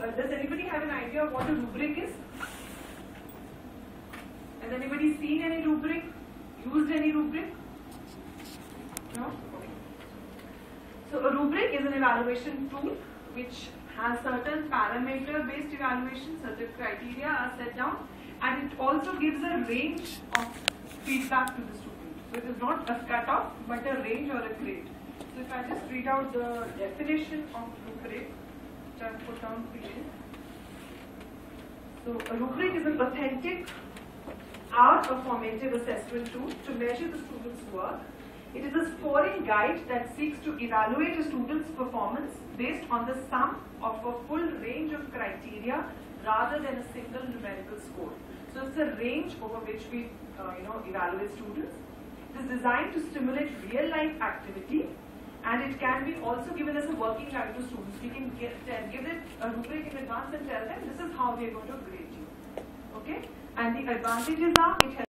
does anybody have an idea of what a rubric is? Has anybody seen any rubric? Used any rubric? No? Okay. So a rubric is an evaluation tool which has certain parameter-based evaluation, certain criteria are set down, and it also gives a range of feedback to the student. So it is not a cutoff, but a range or a grade. So if I just read out the definition of rubric, which I have put down for you. So a rubric is an authentic art or formative assessment tool to measure the student's work. It is a scoring guide that seeks to evaluate a student's performance based on the sum of a full range of criteria rather than a single numerical score. So it's a range over which we evaluate students. It is designed to stimulate real-life activity, and it can be also given as a working guide to students. We can give it a rubric in advance and tell them this is how we are going to grade you. Okay? And the advantages are it helps